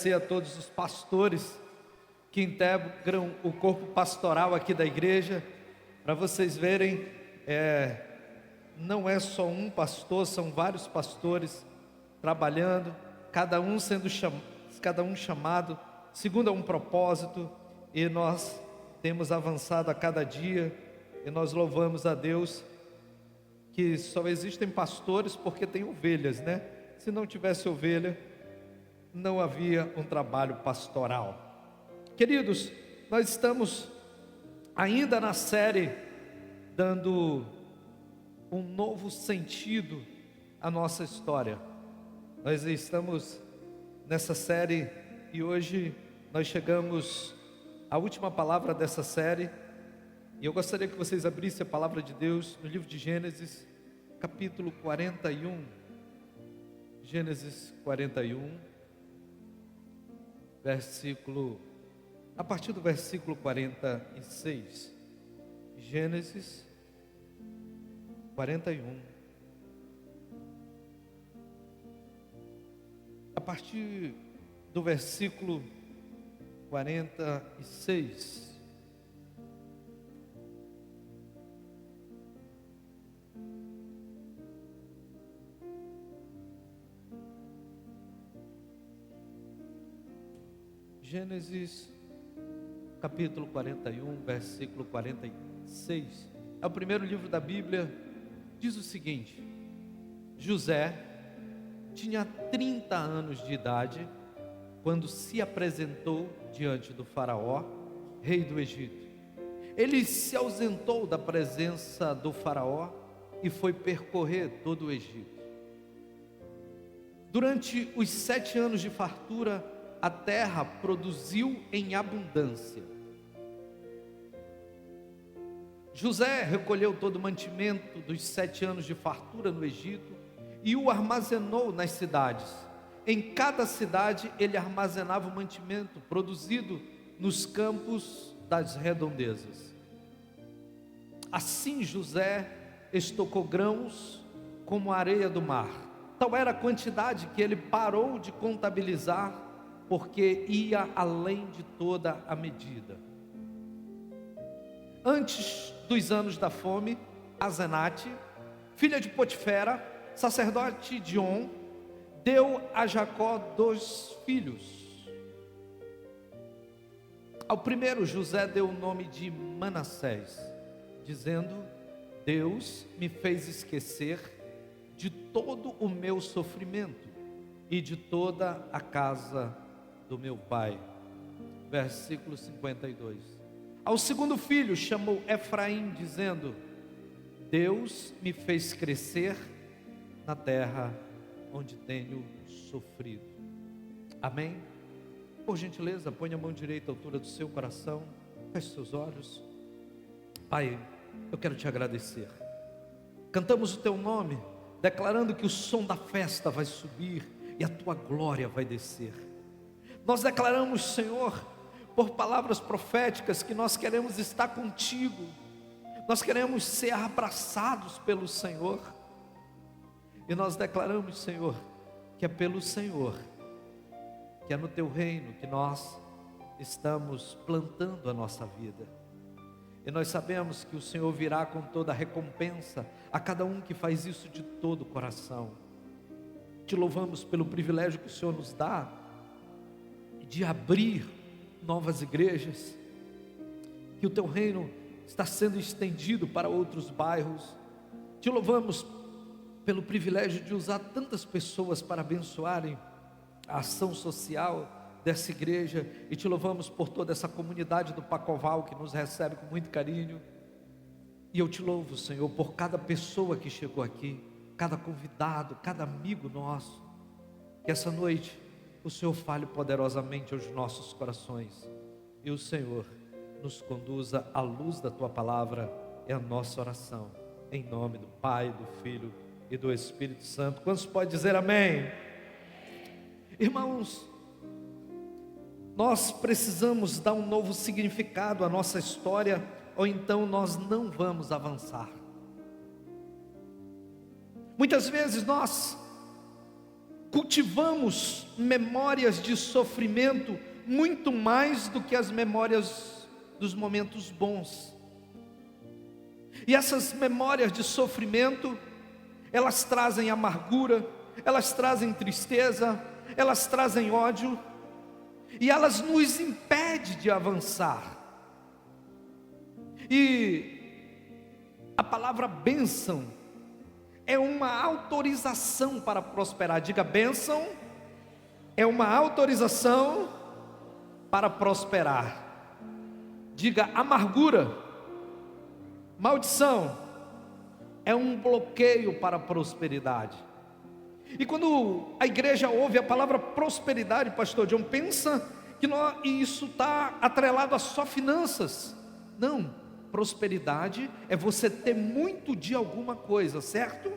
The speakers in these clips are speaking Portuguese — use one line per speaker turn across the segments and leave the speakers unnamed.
agradecer a todos os pastores que integram o corpo pastoral aqui da igreja. Para vocês verem, não é só um pastor, são vários pastores trabalhando, cada um chamado segundo a um propósito, e nós temos avançado a cada dia, e nós louvamos a Deus que só existem pastores porque tem ovelhas, né? Se não tivesse ovelha, não havia um trabalho pastoral. Queridos, nós estamos ainda na série dando um novo sentido à nossa história. Nós estamos nessa série e hoje nós chegamos à última palavra dessa série. E eu gostaria que vocês abrissem a palavra de Deus no livro de Gênesis, capítulo 41. Gênesis 41, a partir do versículo 46. Gênesis 41, a partir do versículo 46. Gênesis capítulo 41, versículo 46, é o primeiro livro da Bíblia. Diz o seguinte: José tinha 30 anos de idade quando se apresentou diante do faraó, rei do Egito. Ele se ausentou da presença do faraó e foi percorrer todo o Egito. Durante os 7 anos de fartura, a terra produziu em abundância. José recolheu todo o mantimento dos 7 anos de fartura no Egito e o armazenou nas cidades. Em cada cidade ele armazenava o mantimento produzido nos campos das redondezas. Assim José estocou grãos como a areia do mar. Tal era a quantidade que ele parou de contabilizar, porque ia além de toda a medida. Antes dos anos da fome, Asenate, filha de Potifera, sacerdote de On, deu a Jacó 2 filhos. Ao primeiro José deu o nome de Manassés, dizendo: Deus me fez esquecer de todo o meu sofrimento e de toda a casa do meu pai. Versículo 52. Ao segundo filho chamou Efraim, dizendo: Deus me fez crescer na terra onde tenho sofrido. Amém? Por gentileza, ponha a mão direita à altura do seu coração, feche seus olhos. Pai, eu quero te agradecer. Cantamos o teu nome, declarando que o som da festa vai subir e a tua glória vai descer. Nós declaramos, Senhor, por palavras proféticas, que nós queremos estar contigo, nós queremos ser abraçados pelo Senhor, e nós declaramos, Senhor, que é pelo Senhor, que é no teu reino que nós estamos plantando a nossa vida, e nós sabemos que o Senhor virá com toda a recompensa a cada um que faz isso de todo o coração. Te louvamos pelo privilégio que o Senhor nos dá de abrir novas igrejas, que o teu reino está sendo estendido para outros bairros. Te louvamos pelo privilégio de usar tantas pessoas para abençoarem a ação social dessa igreja, e te louvamos por toda essa comunidade do Pacoval que nos recebe com muito carinho. E eu te louvo, Senhor, por cada pessoa que chegou aqui, cada convidado, cada amigo nosso, que essa noite o Senhor fale poderosamente aos nossos corações, e o Senhor nos conduza à luz da tua palavra. É a nossa oração, em nome do Pai, do Filho e do Espírito Santo. Quantos pode dizer amém? Irmãos, nós precisamos dar um novo significado à nossa história, ou então nós não vamos avançar. Muitas vezes nós cultivamos memórias de sofrimento muito mais do que as memórias dos momentos bons. E essas memórias de sofrimento, elas trazem amargura, elas trazem tristeza, elas trazem ódio, e elas nos impedem de avançar. E a palavra bênção é uma autorização para prosperar. Diga: bênção é uma autorização para prosperar. Diga: amargura, maldição é um bloqueio para a prosperidade. E quando a igreja ouve a palavra prosperidade, pastor John, pensa que isso está atrelado a só finanças. Não, prosperidade é você ter muito de alguma coisa, certo?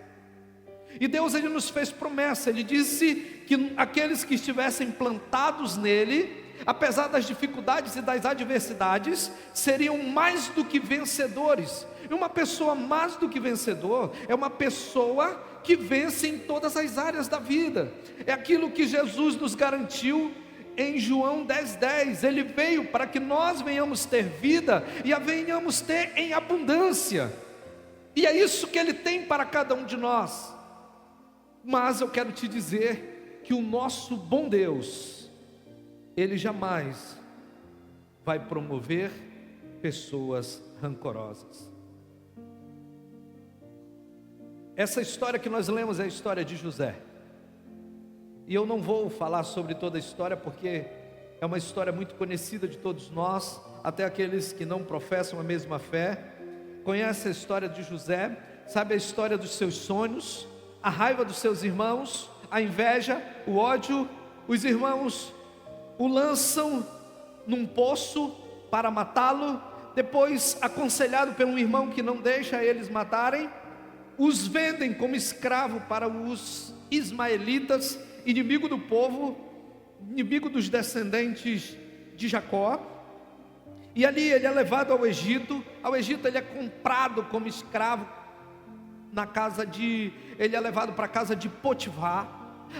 E Deus, Ele nos fez promessa. Ele disse que aqueles que estivessem plantados nele, apesar das dificuldades e das adversidades, seriam mais do que vencedores. E uma pessoa mais do que vencedor é uma pessoa que vence em todas as áreas da vida. É aquilo que Jesus nos garantiu em João 10:10. Ele veio para que nós venhamos ter vida e a venhamos ter em abundância. E é isso que Ele tem para cada um de nós. Mas eu quero te dizer que o nosso bom Deus, Ele jamais vai promover pessoas rancorosas. Essa história que nós lemos é a história de José. E eu não vou falar sobre toda a história, porque é uma história muito conhecida de todos nós, até aqueles que não professam a mesma fé. Conhece a história de José, sabe a história dos seus sonhos, a raiva dos seus irmãos, a inveja, o ódio. Os irmãos o lançam num poço para matá-lo. Depois, aconselhado por um irmão que não deixa eles matarem, os vendem como escravo para os ismaelitas, inimigo do povo, inimigo dos descendentes de Jacó. E ali ele é levado ao Egito. Ao Egito ele é comprado como escravo ele é levado para a casa de Potifar.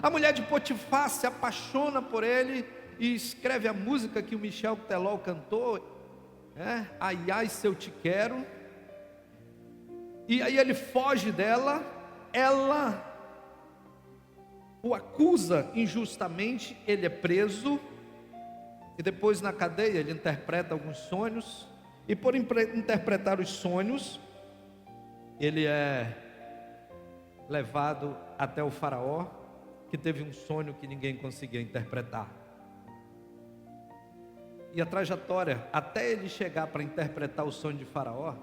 A mulher de Potifar se apaixona por ele e escreve a música que o Michel Teló cantou, Ai, ai, se eu te quero. E aí ele foge dela, ela o acusa injustamente, ele é preso, e depois na cadeia ele interpreta alguns sonhos, e por interpretar os sonhos, ele é levado até o faraó, que teve um sonho que ninguém conseguia interpretar. E a trajetória, até ele chegar para interpretar o sonho de faraó,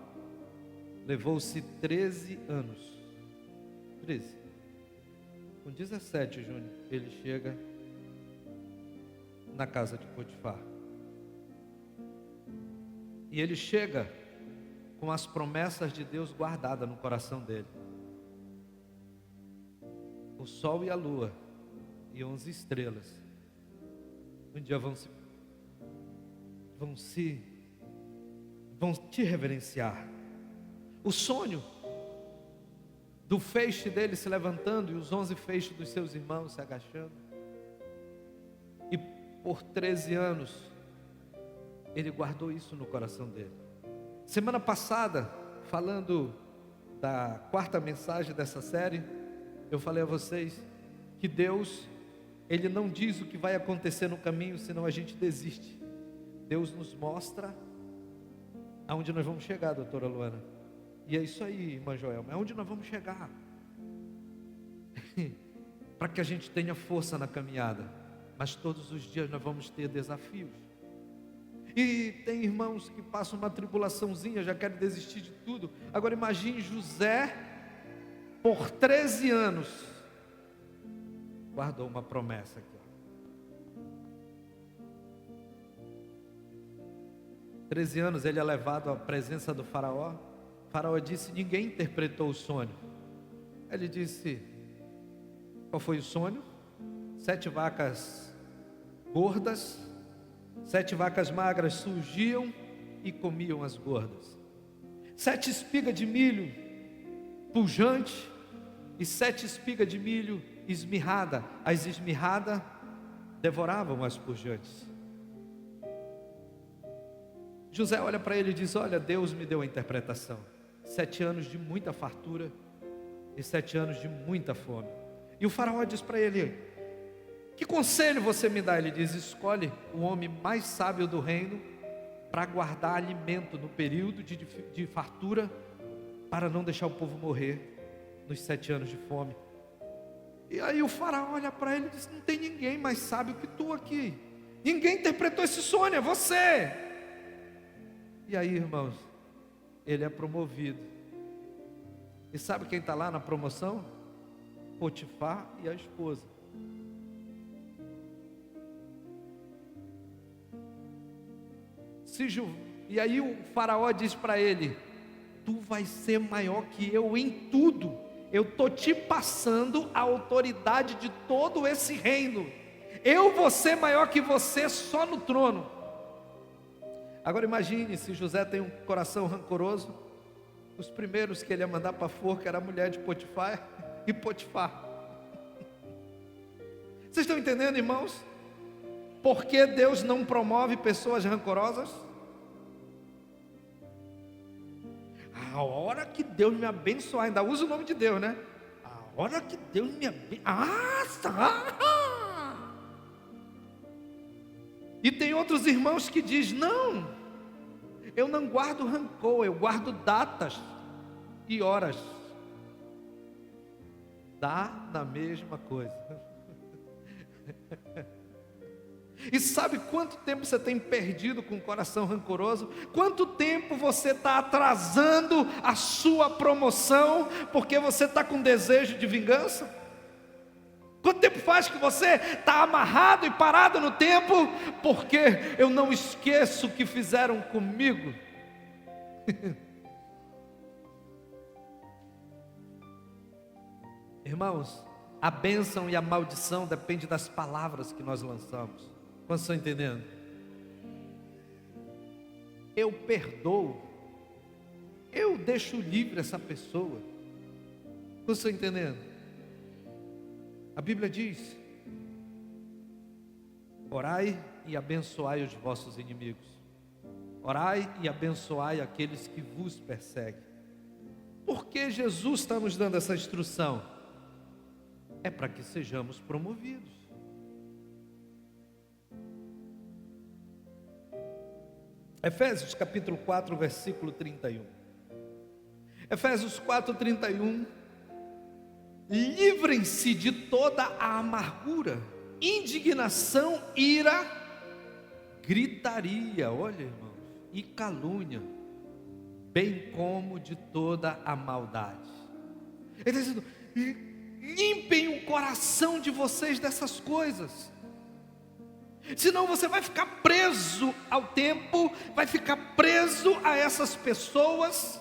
levou-se 13 anos. 13. Com 17, Júnior, ele chega na casa de Potifar. E ele chega com as promessas de Deus guardadas no coração dele. O sol e a lua e 11 estrelas um dia vão te reverenciar. O sonho do feixe dele se levantando e os 11 feixes dos seus irmãos se agachando. E por 13 anos ele guardou isso no coração dele. Semana passada, falando da quarta mensagem dessa série, eu falei a vocês que Deus, Ele não diz o que vai acontecer no caminho, senão a gente desiste. Deus nos mostra aonde nós vamos chegar, doutora Luana. E é isso aí, irmã Joelma, é onde nós vamos chegar. Para que a gente tenha força na caminhada. Mas todos os dias nós vamos ter desafios. E tem irmãos que passam uma tribulaçãozinha, já querem desistir de tudo. Agora imagine José, por 13 anos, guardou uma promessa aqui. 13 anos ele é levado à presença do faraó. O faraó disse: ninguém interpretou o sonho. Ele disse: qual foi o sonho? 7 vacas gordas, 7 vacas magras surgiam e comiam as gordas. 7 espigas de milho pujante e 7 espigas de milho esmirrada. As esmirradas devoravam as pujantes. José olha para ele e diz: olha, Deus me deu a interpretação. 7 anos de muita fartura e 7 anos de muita fome. E o faraó diz para ele: que conselho você me dá? Ele diz: escolhe o homem mais sábio do reino para guardar alimento no período de fartura, para não deixar o povo morrer nos 7 anos de fome. E aí o faraó olha para ele e diz: não tem ninguém mais sábio que tu aqui. Ninguém interpretou esse sonho, é você. E aí, irmãos, ele é promovido. E sabe quem está lá na promoção? Potifar e a esposa. E aí o faraó diz para ele: tu vai ser maior que eu em tudo. Eu estou te passando a autoridade de todo esse reino. Eu vou ser maior que você só no trono. Agora imagine se José tem um coração rancoroso. Os primeiros que ele ia mandar para a forca era a mulher de Potifar e Potifar. Vocês estão entendendo, irmãos? Por que Deus não promove pessoas rancorosas? A hora que Deus me abençoar, ainda usa o nome de Deus, né? A hora que Deus me abençoar. E tem outros irmãos que dizem: não, eu não guardo rancor, eu guardo datas e horas. Dá na mesma coisa. E sabe quanto tempo você tem perdido com o coração rancoroso? Quanto tempo você está atrasando a sua promoção porque você está com desejo de vingança? Quanto tempo faz que você está amarrado e parado no tempo porque eu não esqueço o que fizeram comigo? Irmãos, a bênção e a maldição depende das palavras que nós lançamos. Quantos estão entendendo? Eu perdoo, eu deixo livre essa pessoa. Quantos estão entendendo? A Bíblia diz: orai e abençoai os vossos inimigos. Orai e abençoai aqueles que vos perseguem. Por que Jesus está nos dando essa instrução? É para que sejamos promovidos. Efésios capítulo 4, versículo 31. Efésios 4, 31. Livrem-se de toda a amargura, indignação, ira, gritaria, olha, irmãos, e calúnia, bem como de toda a maldade. Ele está dizendo: limpem o coração de vocês dessas coisas. Senão você vai ficar preso ao tempo, vai ficar preso a essas pessoas.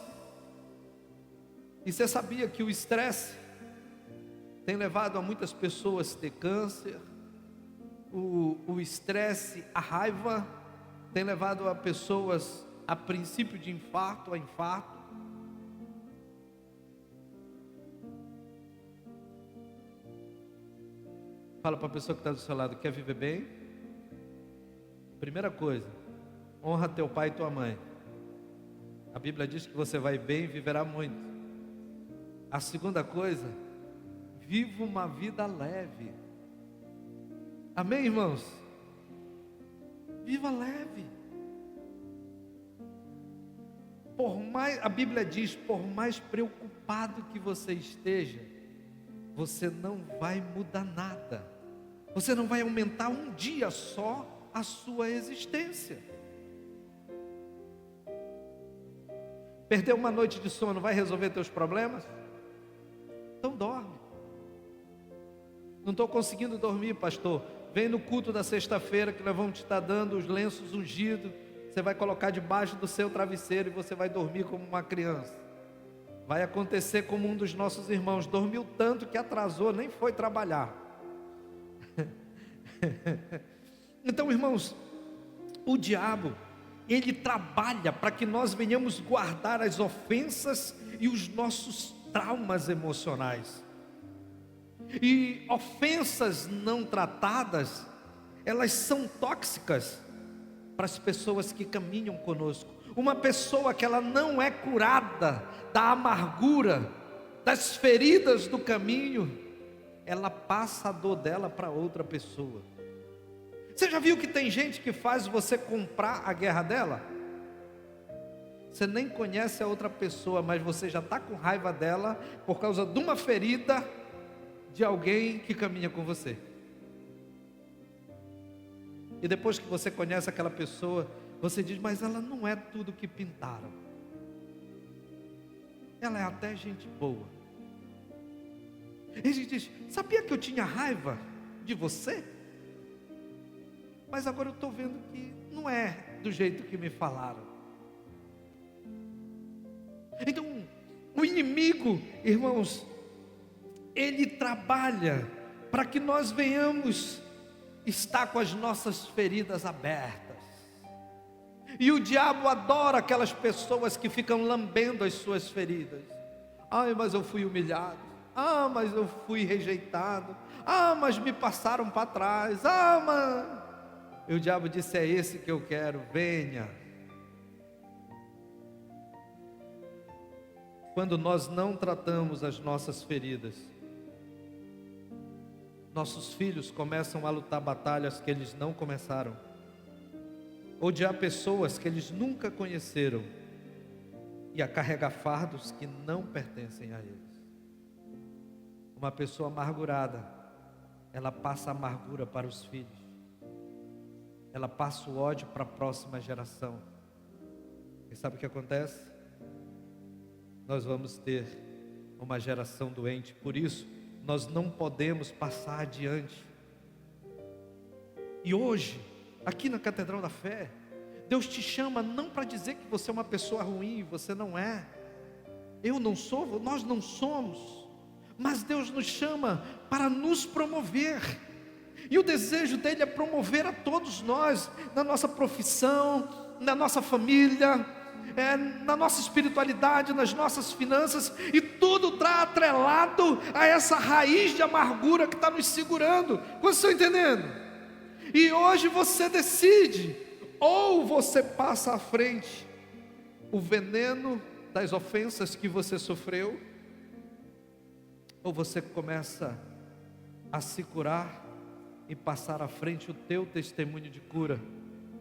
E você sabia que o estresse tem levado a muitas pessoas a ter câncer? O estresse, a raiva tem levado a pessoas a princípio de infarto, a infarto. Fala para a pessoa que está do seu lado: quer viver bem? Primeira coisa, honra teu pai e tua mãe. A Bíblia diz que você vai bem e viverá muito. A segunda coisa, viva uma vida leve. Amém, irmãos? Viva leve. A Bíblia diz: por mais preocupado que você esteja, você não vai mudar nada. Você não vai aumentar um dia só a sua existência. Perder uma noite de sono vai resolver teus problemas? Então dorme. Não estou conseguindo dormir, pastor. Vem no culto da sexta-feira que nós vamos te estar dando os lenços ungidos. Você vai colocar debaixo do seu travesseiro e você vai dormir como uma criança. Vai acontecer como um dos nossos irmãos: dormiu tanto que atrasou, nem foi trabalhar. Então, irmãos, o diabo, ele trabalha para que nós venhamos guardar as ofensas e os nossos traumas emocionais. E ofensas não tratadas, elas são tóxicas para as pessoas que caminham conosco. Uma pessoa que ela não é curada da amargura, das feridas do caminho, ela passa a dor dela para outra pessoa. Você já viu que tem gente que faz você comprar a guerra dela? Você nem conhece a outra pessoa, mas você já está com raiva dela por causa de uma ferida de alguém que caminha com você. E depois que você conhece aquela pessoa, você diz, mas ela não é tudo que pintaram. Ela é até gente boa. E a gente diz, sabia que eu tinha raiva de você? Mas agora eu estou vendo que não é do jeito que me falaram. Então, o inimigo, irmãos, ele trabalha para que nós venhamos estar com as nossas feridas abertas. E o diabo adora aquelas pessoas que ficam lambendo as suas feridas. Ai, mas eu fui humilhado. Ah, mas eu fui rejeitado. Ah, mas me passaram para trás. Ah, mas... E o diabo disse, é esse que eu quero, venha. Quando nós não tratamos as nossas feridas, nossos filhos começam a lutar batalhas que eles não começaram. Odiar pessoas que eles nunca conheceram e a carregar fardos que não pertencem a eles. Uma pessoa amargurada, ela passa a amargura para os filhos. Ela passa o ódio para a próxima geração. E sabe o que acontece? Nós vamos ter uma geração doente. Por isso, nós não podemos passar adiante. E hoje, aqui na Catedral da Fé, Deus te chama não para dizer que você é uma pessoa ruim, você não é. Eu não sou, nós não somos. Mas Deus nos chama para nos promover. E o desejo dele é promover a todos nós, na nossa profissão, na nossa família, na nossa espiritualidade, nas nossas finanças, e tudo está atrelado a essa raiz de amargura que está nos segurando. Vocês estão entendendo? E hoje você decide, ou você passa à frente o veneno das ofensas que você sofreu, ou você começa a se curar e passar à frente o teu testemunho de cura,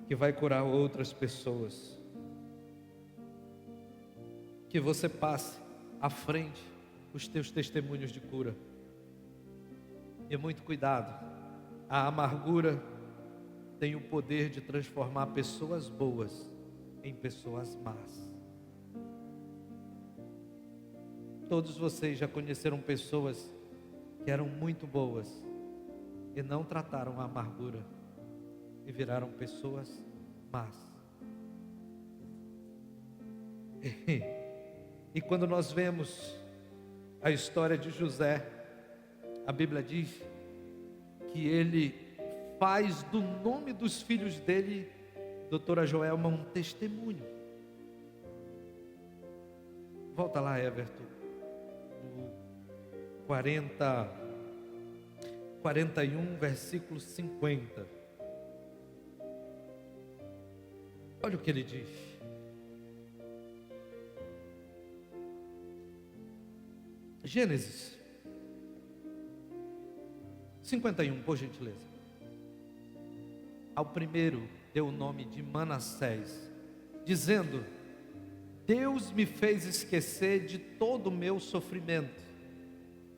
que vai curar outras pessoas. Que você passe à frente os teus testemunhos de cura. E muito cuidado, a amargura tem o poder de transformar pessoas boas em pessoas más. Todos vocês já conheceram pessoas que eram muito boas e não trataram a amargura e viraram pessoas más. E quando nós vemos a história de José, a Bíblia diz que ele faz do nome dos filhos dele, doutora Joelma, um testemunho. Volta lá, Everton, no 41, versículo 50. Olha o que ele diz. Gênesis 51, por gentileza. Ao primeiro deu o nome de Manassés, dizendo: Deus me fez esquecer de todo o meu sofrimento.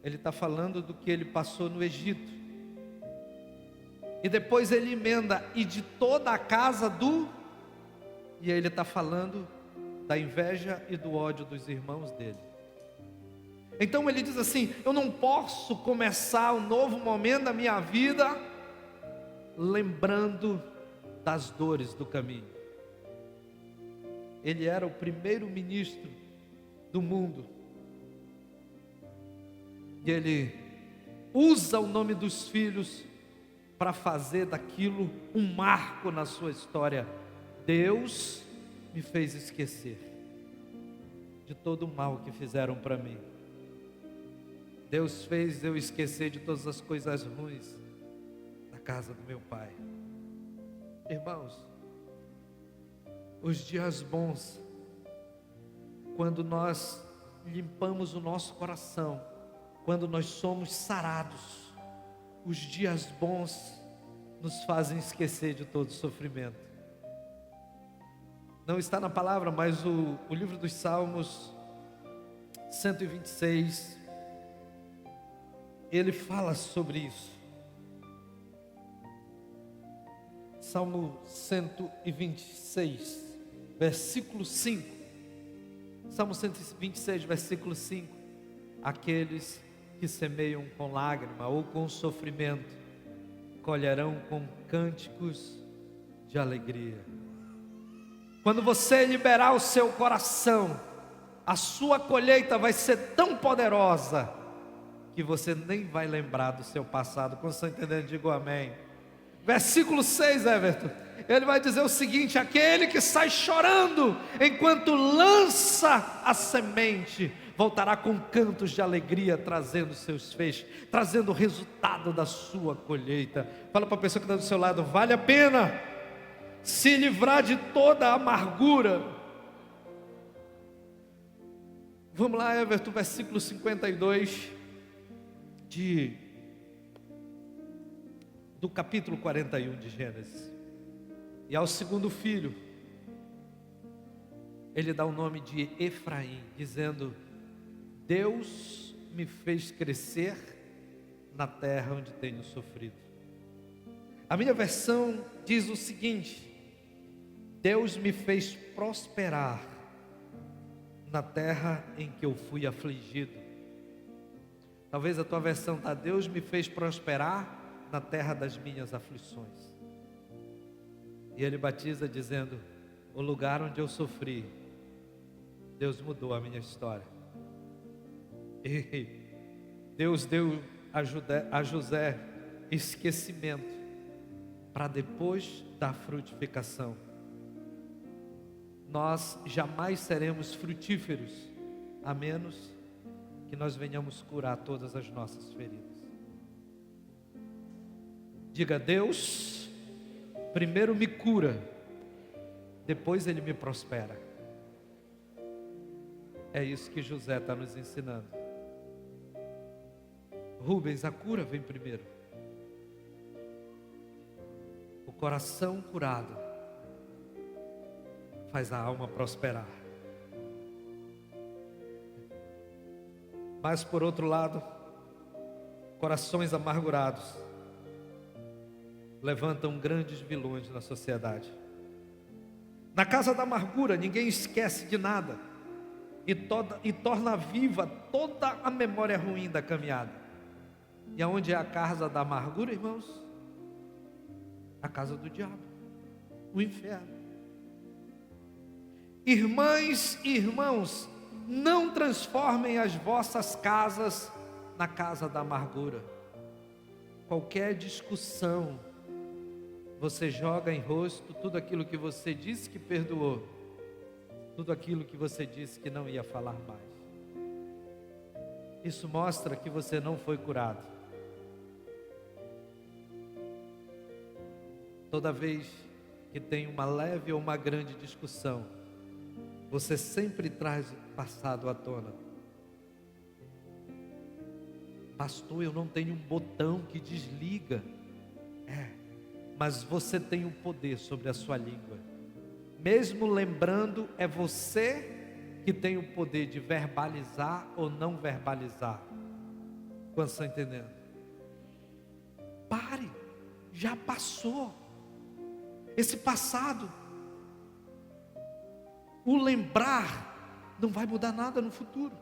Ele está falando do que ele passou no Egito. E depois ele emenda: e de toda a casa do... E aí ele está falando da inveja e do ódio dos irmãos dele. Então ele diz assim: eu não posso começar um novo momento da minha vida lembrando das dores do caminho. Ele era o primeiro ministro do mundo. E ele usa o nome dos filhos para fazer daquilo um marco na sua história. Deus me fez esquecer de todo o mal que fizeram para mim. Deus fez eu esquecer de todas as coisas ruins da casa do meu pai. Irmãos, os dias bons, quando nós limpamos o nosso coração, quando nós somos sarados, os dias bons nos fazem esquecer de todo sofrimento. Não está na palavra, mas o livro dos Salmos 126, ele fala sobre isso. Salmo 126, versículo 5. Salmo 126, versículo 5. Aqueles que semeiam com lágrima ou com sofrimento, colherão com cânticos de alegria. Quando você liberar o seu coração, a sua colheita vai ser tão poderosa que você nem vai lembrar do seu passado. Quando você está entendendo, digo amém. Versículo 6, Everton, ele vai dizer o seguinte: aquele que sai chorando enquanto lança a semente, voltará com cantos de alegria, trazendo seus feixes, trazendo o resultado da sua colheita. Fala para a pessoa que está do seu lado: vale a pena se livrar de toda a amargura. Vamos lá, Everton, versículo 52 do capítulo 41 de Gênesis. E ao segundo filho, ele dá o nome de Efraim, dizendo: Deus me fez crescer na terra onde tenho sofrido. A minha versão diz o seguinte: Deus me fez prosperar na terra em que eu fui afligido. Talvez a tua versão está: Deus me fez prosperar na terra das minhas aflições. E ele batiza dizendo: o lugar onde eu sofri, Deus mudou a minha história. E Deus deu a José esquecimento para depois da frutificação. Nós jamais seremos frutíferos a menos que nós venhamos curar todas as nossas feridas. Diga: Deus primeiro me cura, depois Ele me prospera. É isso que José está nos ensinando. Rubens, a cura vem primeiro. O coração curado faz a alma prosperar. Mas por outro lado, corações amargurados levantam grandes vilões na sociedade. Na casa da amargura, ninguém esquece de nada e torna viva toda a memória ruim da caminhada. E aonde é a casa da amargura, irmãos? A casa do diabo, o inferno. Irmãs e irmãos, não transformem as vossas casas na casa da amargura. Qualquer discussão, você joga em rosto tudo aquilo que você disse que perdoou, tudo aquilo que você disse que não ia falar mais. Isso mostra que você não foi curado. Toda vez que tem uma leve ou uma grande discussão, você sempre traz o passado à tona. Pastor, eu não tenho um botão que desliga. Mas você tem o poder sobre a sua língua. Mesmo lembrando, é você que tem o poder de verbalizar ou não verbalizar. Quantos estão entendendo? Pare, já passou. Esse passado, o lembrar, não vai mudar nada no futuro.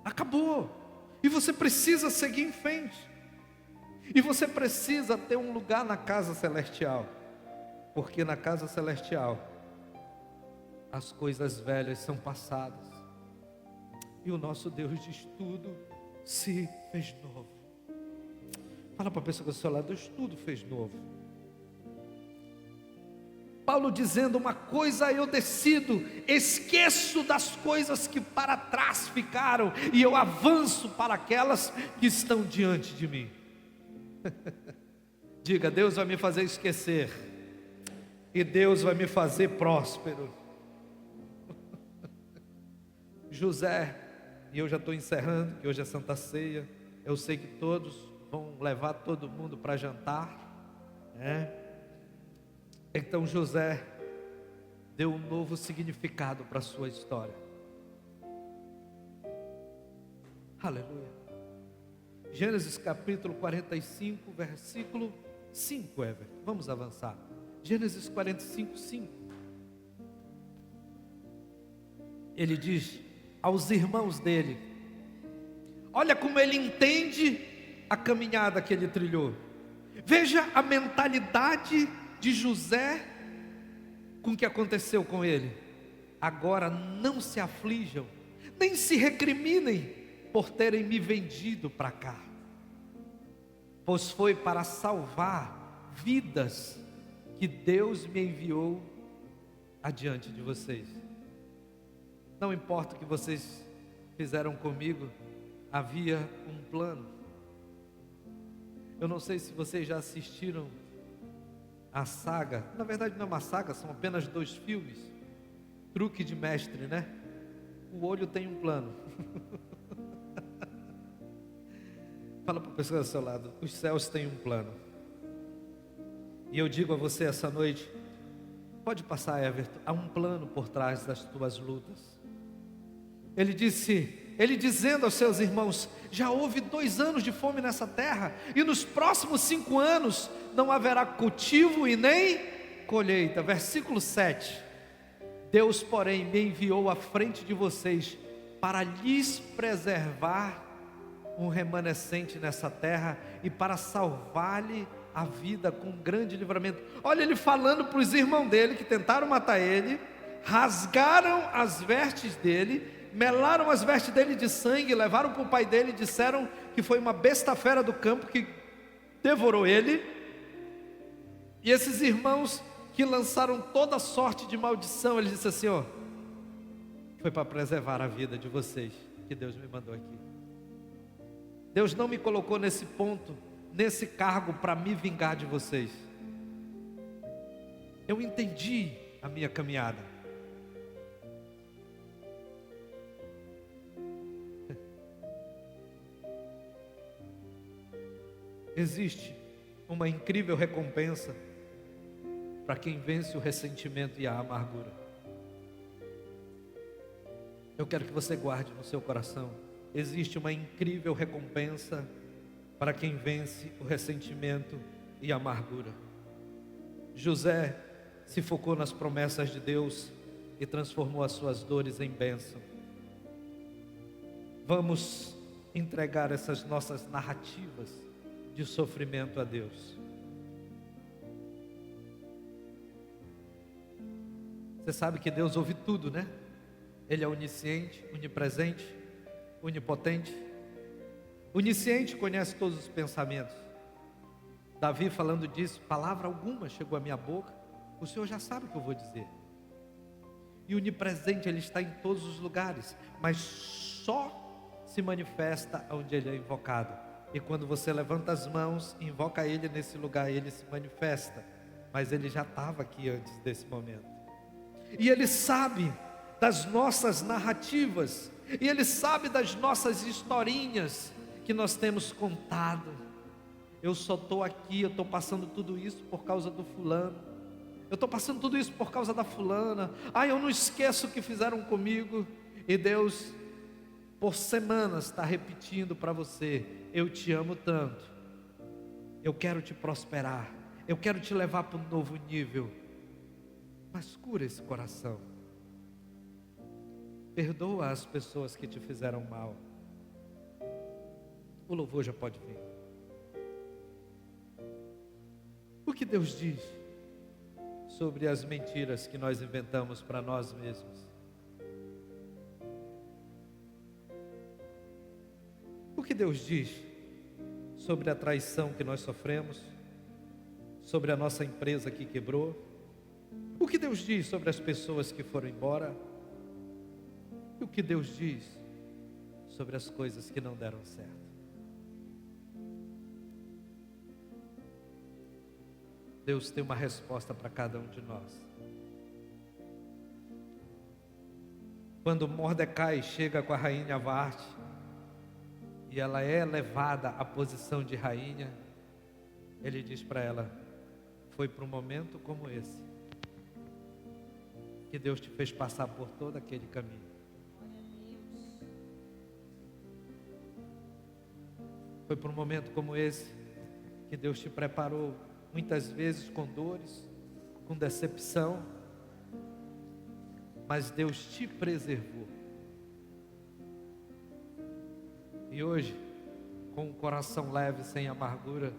Acabou. E você precisa seguir em frente. E você precisa ter um lugar na casa celestial. Porque na casa celestial, as coisas velhas são passadas. E o nosso Deus diz: tudo se fez novo. Fala para a pessoa que está ao seu lado: Deus tudo fez novo. Paulo dizendo: uma coisa eu decido, esqueço das coisas que para trás ficaram, e eu avanço para aquelas que estão diante de mim. Diga: Deus vai me fazer esquecer, e Deus vai me fazer próspero. José, e eu já estou encerrando, que hoje é Santa Ceia, eu sei que todos vão levar todo mundo para jantar, né? Então José deu um novo significado para a sua história. Aleluia. Gênesis capítulo 45, versículo 5, Everton. Vamos avançar. Gênesis 45, 5. Ele diz aos irmãos dele, olha como ele entende a caminhada que ele trilhou. Veja a mentalidade de José com o que aconteceu com ele. Agora não se aflijam, nem se recriminem por terem me vendido para cá, pois foi para salvar vidas que Deus me enviou adiante de vocês. Não importa o que vocês fizeram comigo, havia um plano. Eu não sei se vocês já assistiram a saga, na verdade não é uma saga, são apenas 2 filmes. Truque de Mestre, né? O olho tem um plano. Fala para a pessoa ao seu lado: os céus têm um plano. E eu digo a você essa noite, pode passar, Everton, há um plano por trás das tuas lutas. Ele dizendo aos seus irmãos: já houve 2 anos de fome nessa terra, e nos próximos 5 anos não haverá cultivo e nem colheita. Versículo 7. Deus, porém, me enviou à frente de vocês para lhes preservar um remanescente nessa terra e para salvar-lhe a vida com grande livramento. Olha ele falando para os irmãos dele que tentaram matar ele, rasgaram as vestes dele, melaram as vestes dele de sangue, levaram para o pai dele e disseram que foi uma besta fera do campo que devorou ele. E esses irmãos que lançaram toda sorte de maldição, ele disse assim: ó, foi para preservar a vida de vocês que Deus me mandou aqui. Deus não me colocou nesse ponto, nesse cargo para me vingar de vocês. Eu entendi a minha caminhada. Existe uma incrível recompensa para quem vence o ressentimento e a amargura. Eu quero que você guarde no seu coração: existe uma incrível recompensa para quem vence o ressentimento e a amargura. José se focou nas promessas de Deus e transformou as suas dores em bênção. Vamos entregar essas nossas narrativas de sofrimento a Deus. Você sabe que Deus ouve tudo, né? Ele é onisciente, onipresente, onipotente. Onisciente, conhece todos os pensamentos. Davi falando disso: palavra alguma chegou à minha boca, o Senhor já sabe o que eu vou dizer. E onipresente, Ele está em todos os lugares, mas só se manifesta onde Ele é invocado. E quando você levanta as mãos e invoca Ele nesse lugar, Ele se manifesta. Mas Ele já estava aqui antes desse momento. E Ele sabe das nossas narrativas, e Ele sabe das nossas historinhas que nós temos contado. Eu só estou aqui, eu estou passando tudo isso por causa do fulano, eu estou passando tudo isso por causa da fulana. Eu não esqueço o que fizeram comigo. E Deus, por semanas, está repetindo para você: eu te amo tanto, eu quero te prosperar, eu quero te levar para um novo nível. Mas cura esse coração, perdoa as pessoas que te fizeram mal. O louvor já pode vir. O que Deus diz sobre as mentiras que nós inventamos para nós mesmos? O que Deus diz sobre a traição que nós sofremos, sobre a nossa empresa que quebrou? O que Deus diz sobre as pessoas que foram embora? E o que Deus diz sobre as coisas que não deram certo? Deus tem uma resposta para cada um de nós. Quando Mordecai chega com a rainha Varte, e ela é levada à posição de rainha, ele diz para ela: foi para um momento como esse que Deus te fez passar por todo aquele caminho. Foi para um momento como esse que Deus te preparou, muitas vezes com dores, com decepção, mas Deus te preservou. E hoje, com o coração leve, sem amargura,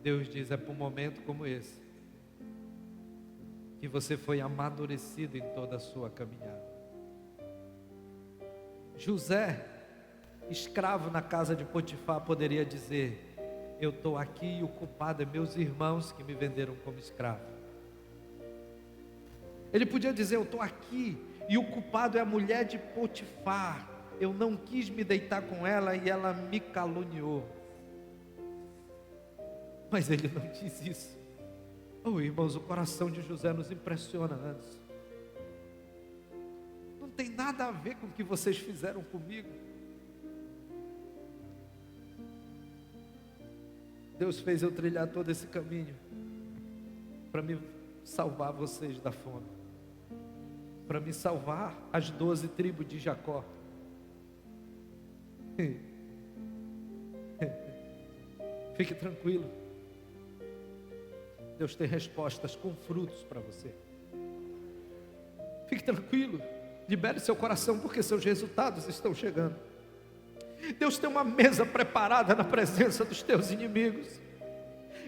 Deus diz: é para um momento como esse que você foi amadurecido em toda a sua caminhada. José, escravo na casa de Potifar, poderia dizer: eu estou aqui e o culpado é meus irmãos que me venderam como escravo. Ele podia dizer: eu estou aqui e o culpado é a mulher de Potifar, eu não quis me deitar com ela e ela me caluniou. Mas ele não diz isso. Oh, irmãos, o coração de José nos impressiona antes. Não tem nada a ver com o que vocês fizeram comigo. Deus fez eu trilhar todo esse caminho para me salvar vocês da fome, para me salvar as 12 tribos de Jacó. Fique tranquilo, Deus tem respostas com frutos para você. Fique tranquilo, libere seu coração, porque seus resultados estão chegando. Deus tem uma mesa preparada na presença dos teus inimigos.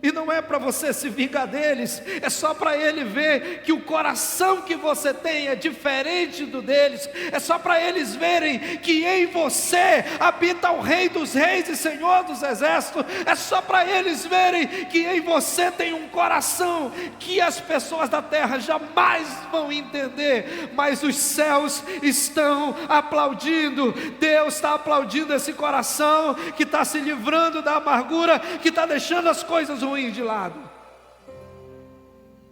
E não é para você se vingar deles, é só para Ele ver que o coração que você tem é diferente do deles. É só para eles verem que em você habita o Rei dos Reis e Senhor dos Exércitos. É só para eles verem que em você tem um coração que as pessoas da terra jamais vão entender, mas os céus estão aplaudindo. Deus está aplaudindo esse coração que está se livrando da amargura, que está deixando as coisas ruins de lado.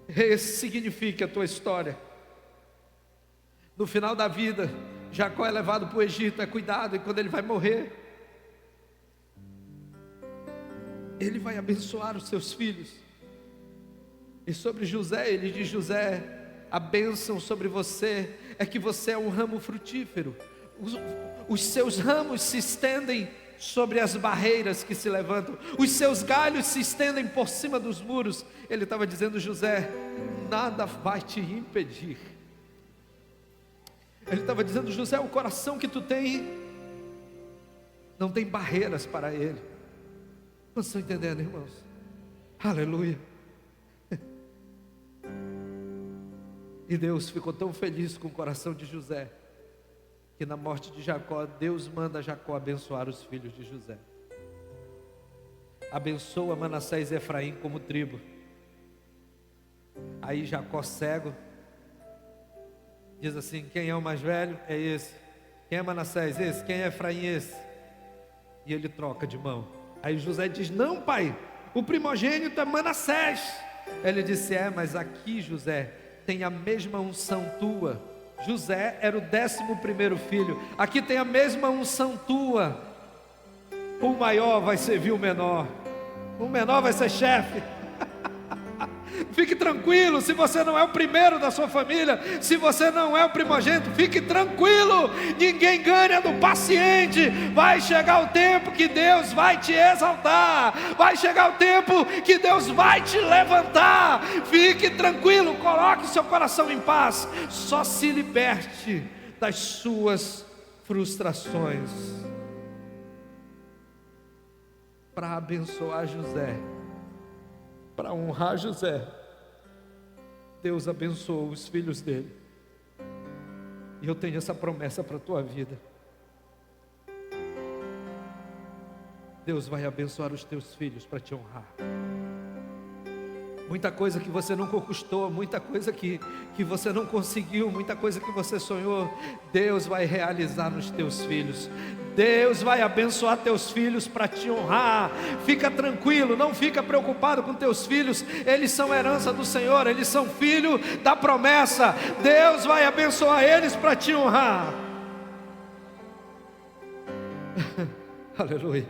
Esse significa a tua história. No final da vida, Jacó é levado para o Egito, é cuidado, e quando ele vai morrer, ele vai abençoar os seus filhos. E sobre José, ele diz: José, a bênção sobre você é que você é um ramo frutífero. Os seus ramos se estendem sobre as barreiras que se levantam, os seus galhos se estendem por cima dos muros. Ele estava dizendo: José, nada vai te impedir. Ele estava dizendo: José, o coração que tu tem não tem barreiras para ele. Vocês estão entendendo, irmãos? Aleluia. E Deus ficou tão feliz com o coração de José, que na morte de Jacó, Deus manda Jacó abençoar os filhos de José. Abençoa Manassés e Efraim como tribo. Aí Jacó, cego, diz assim: quem é o mais velho? É esse. Quem é Manassés? Esse. Quem é Efraim? Esse. E ele troca de mão. Aí José diz: não, pai, o primogênito é Manassés. Ele disse: é, mas aqui, José, tem a mesma unção tua. José era o 11º filho. Aqui tem a mesma unção tua. O maior vai servir o menor. O menor vai ser chefe. Fique tranquilo, se você não é o primeiro da sua família, se você não é o primogênito, fique tranquilo, ninguém ganha do paciente. Vai chegar o tempo que Deus vai te exaltar, vai chegar o tempo que Deus vai te levantar. Fique tranquilo, coloque seu coração em paz, só se liberte das suas frustrações. Para abençoar José, para honrar José, Deus abençoou os filhos dele. E eu tenho essa promessa para a tua vida. Deus vai abençoar os teus filhos para te honrar. Muita coisa que você não conquistou, muita coisa que você não conseguiu, muita coisa que você sonhou, Deus vai realizar nos teus filhos. Deus vai abençoar teus filhos para te honrar. Fica tranquilo, não fica preocupado com teus filhos. Eles são herança do Senhor, eles são filho da promessa. Deus vai abençoar eles para te honrar. Aleluia.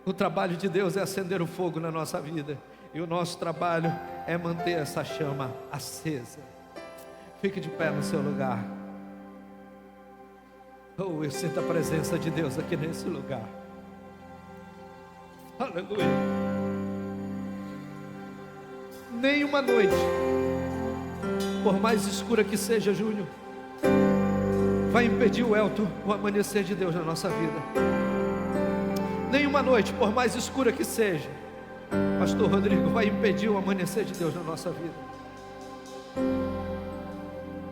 O trabalho de Deus é acender o fogo na nossa vida, e o nosso trabalho é manter essa chama acesa. Fique de pé no seu lugar. Oh, eu sinto a presença de Deus aqui nesse lugar. Aleluia. Nenhuma noite, por mais escura que seja, Júnior, vai impedir o Elton, o amanhecer de Deus na nossa vida. Nenhuma noite, por mais escura que seja, Pastor Rodrigo, vai impedir o amanhecer de Deus na nossa vida.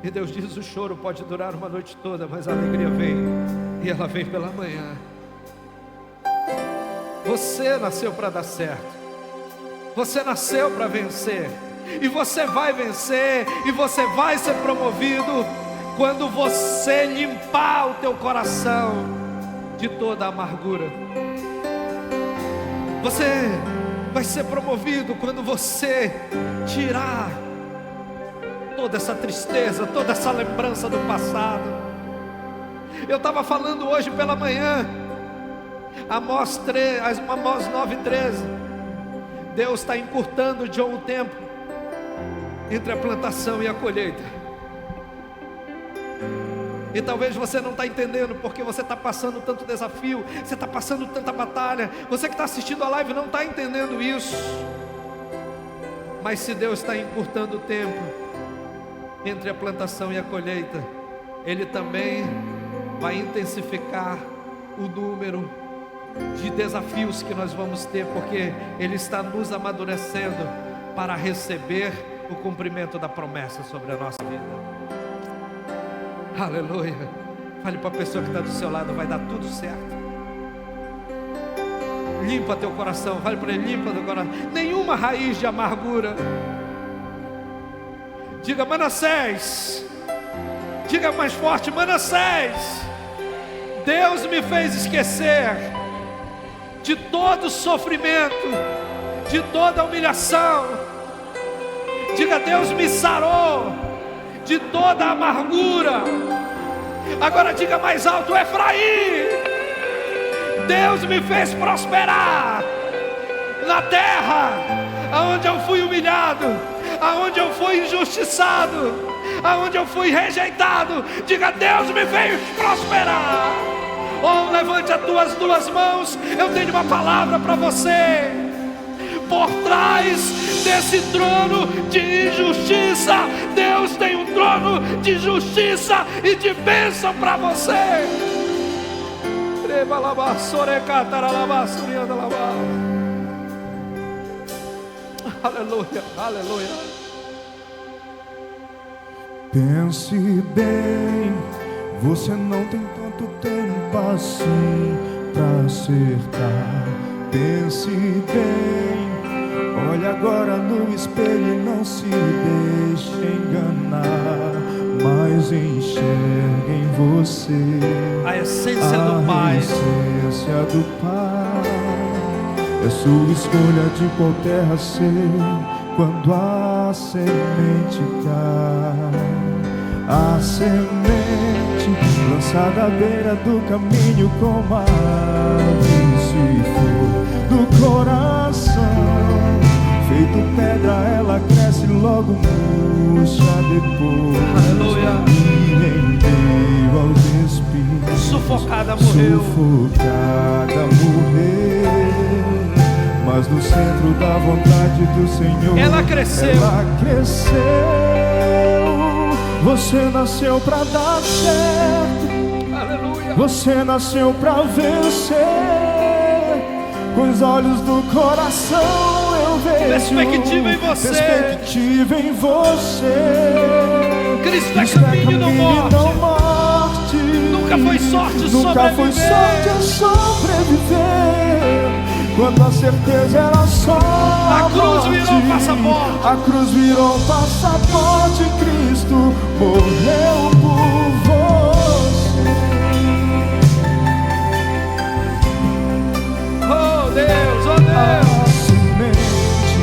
E Deus diz: o choro pode durar uma noite toda, mas a alegria vem, e ela vem pela manhã. Você nasceu para dar certo, você nasceu para vencer, e você vai vencer, e você vai ser promovido quando você limpar o teu coração de toda a amargura. Você vai ser promovido quando você tirar toda essa tristeza, toda essa lembrança do passado. Eu estava falando hoje pela manhã, Amós 9:13. Deus está encurtando de um tempo entre a plantação e a colheita. E talvez você não está entendendo, porque você está passando tanto desafio, você está passando tanta batalha. Você que está assistindo a live não está entendendo isso. Mas se Deus está encurtando o tempo entre a plantação e a colheita, Ele também vai intensificar o número de desafios que nós vamos ter, porque Ele está nos amadurecendo para receber o cumprimento da promessa sobre a nossa vida. Aleluia. Fale para a pessoa que está do seu lado: vai dar tudo certo. Limpa teu coração. Fale para ele: limpa teu coração. Nenhuma raiz de amargura. Diga: Manassés. Diga mais forte: Manassés. Deus me fez esquecer de todo sofrimento, de toda humilhação. Diga: Deus me sarou de toda a amargura. Agora diga mais alto: Efraim, Deus me fez prosperar na terra aonde eu fui humilhado, aonde eu fui injustiçado, aonde eu fui rejeitado. Diga: Deus me fez prosperar. Oh, levante as tuas duas mãos. Eu tenho uma palavra para você. Por trás desse trono de injustiça, Deus tem um trono de justiça e de bênção para você. Aleluia, aleluia.
Pense bem, você não tem tanto tempo assim para acertar. Pense bem, olhe agora no espelho e não se deixe enganar, mas enxergue em você
a essência do Pai.
A essência do Pai. É sua escolha de qual terra ser quando a semente cai. A semente lançada à beira do caminho, como a ave se for do coração. Feito pedra, ela cresce, logo murcha depois.
Aleluia.
E em meio aos espinhos,
Sufocada morreu.
Sufocada morreu. Mas no centro da vontade do Senhor,
ela cresceu.
Ela cresceu. Você nasceu para dar certo.
Aleluia.
Você nasceu para vencer. Com os olhos do coração eu vejo
perspectiva em você.
Perspectiva em você.
Cristo é caminho, não morte. Nunca foi sorte
sobreviver. quando a certeza era só
A cruz
morte.
virou passaporte.
A cruz virou passaporte. Cristo morreu por você.
Oh Deus, oh Deus.
A semente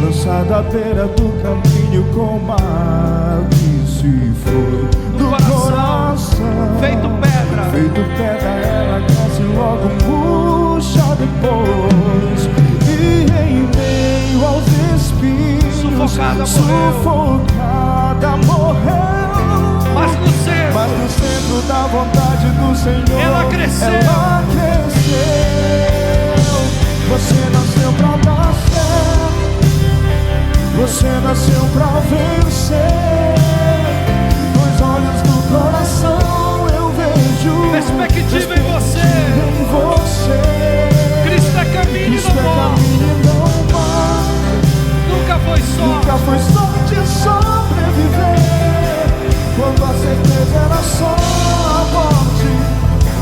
lançada à beira do caminho com mar que se foi do coração.
Feito pedra.
Feito pedra, ela cresce logo murcha depois. E em meio aos espinhos, sufocada morreu.
Mas no
centro da vontade do Senhor,
ela cresceu.
Ela cresceu. Você nasceu pra dar certo. Você nasceu pra vencer. Nos olhos do coração eu vejo
perspectiva em você. Cristo é caminho e não morre. Nunca foi
sorte sobreviver. Quando a certeza era só a morte,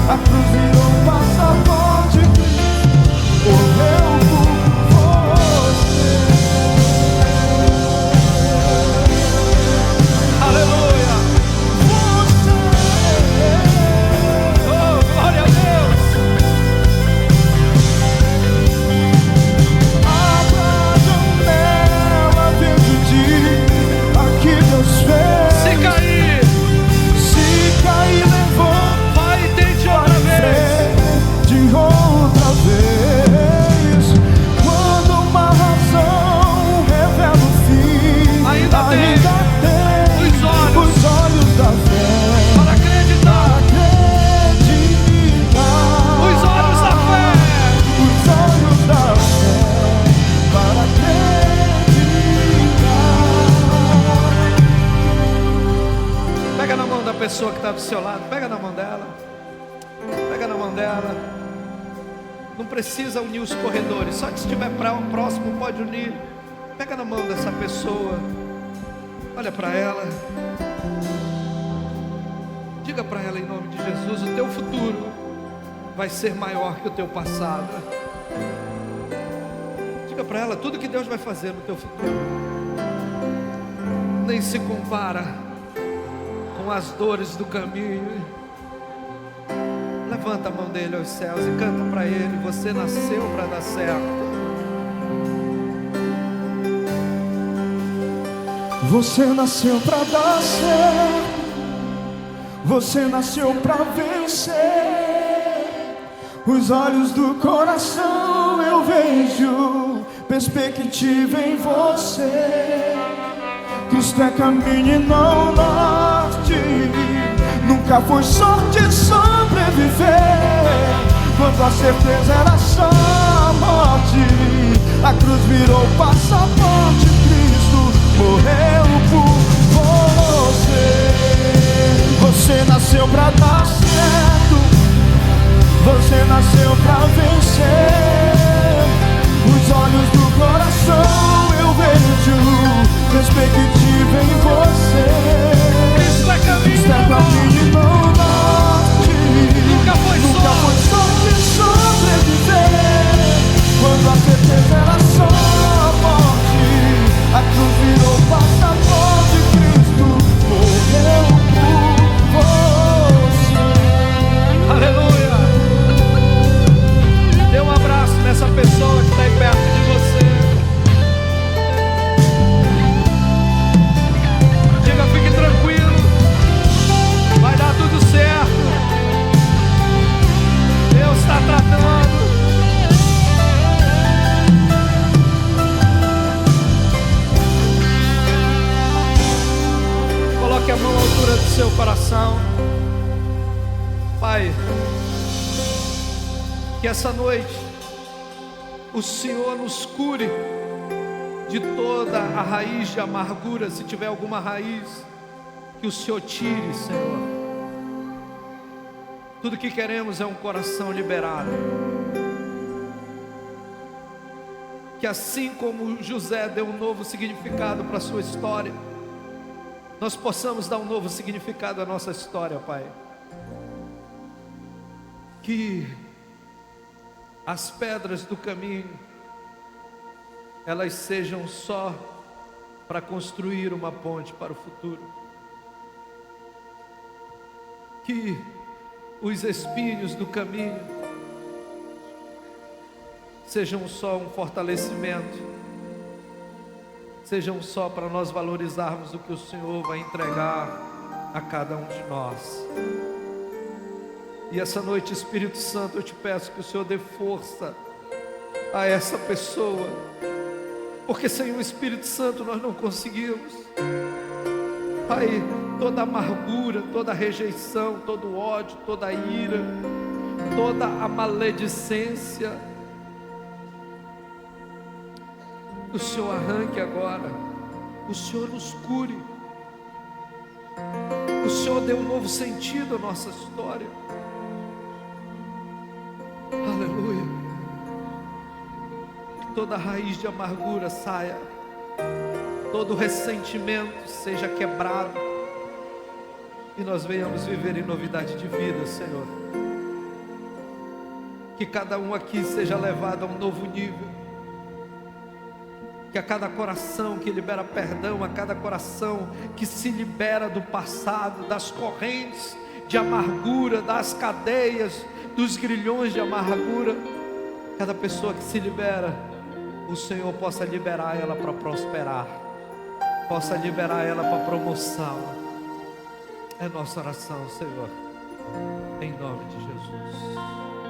a cruz virou passaporte. Morreu por você.
Aleluia. Oh, glória a Deus.
Abra a janela, veja o dia aqui Deus fez.
Se cair,
levanta.
vai e tente outra vez.
De outra vez. Quando uma razão revela o fim,
ainda tem
os olhos da fé
para acreditar. Os olhos da fé.
Os olhos da fé para acreditar.
Pega na mão da pessoa que está do seu lado. Pega na mão dela. Pega na mão dela. Não precisa unir os corredores. Só que se estiver próximo pode unir. Pega na mão dessa pessoa. Olha para ela. Diga para ela em nome de Jesus: o teu futuro vai ser maior que o teu passado. Diga para ela: tudo que Deus vai fazer no teu futuro nem se compara com as dores do caminho. Levanta a mão dele aos céus e canta para ele: você nasceu para dar certo.
Você nasceu pra dar certo. Você nasceu pra vencer. Os olhos do coração eu vejo perspectiva em você. Cristo é caminho e não norte. Nunca foi sorte sobreviver. Quando a certeza era só a morte, a cruz virou passaporte. Cristo morreu por você. Você nasceu pra dar certo. Você nasceu pra vencer. Os olhos do coração eu vejo perspectiva em você.
Cristo é caminho,
Cristo é caminho e não norte.
Nunca foi
sorte sobreviver. Quando a certeza era só a morte, a cruz virou passaporte. Cristo morreu por você.
Aleluia. Dê um abraço nessa pessoa que está aí perto de você. Diga: fique tranquilo, vai dar tudo certo. Deus está tratando. Coloque a mão à altura do seu coração. Pai, que essa noite o Senhor nos cure de toda a raiz de amargura. Se tiver alguma raiz, que o Senhor tire, Senhor. Tudo que queremos é um coração liberado. Que assim como José deu um novo significado para a sua história, nós possamos dar um novo significado à nossa história, Pai. Que as pedras do caminho, elas sejam só para construir uma ponte para o futuro. Que os espinhos do caminho sejam só um fortalecimento, sejam só para nós valorizarmos o que o Senhor vai entregar a cada um de nós. E essa noite, Espírito Santo, eu te peço que o Senhor dê força a essa pessoa, porque sem o Espírito Santo nós não conseguimos. Pai, toda amargura, toda rejeição, todo ódio, toda ira, toda a maledicência, o Senhor arranque agora, o Senhor nos cure, o Senhor dê um novo sentido à nossa história. Aleluia. Que toda raiz de amargura saia, todo ressentimento seja quebrado, e nós venhamos viver em novidade de vida, Senhor. Que cada um aqui seja levado a um novo nível, que a cada coração que libera perdão, a cada coração que se libera do passado, das correntes de amargura, das cadeias, dos grilhões de amargura, cada pessoa que se libera, o Senhor possa liberar ela para prosperar, possa liberar ela para promoção. É nossa oração, Senhor, em nome de Jesus.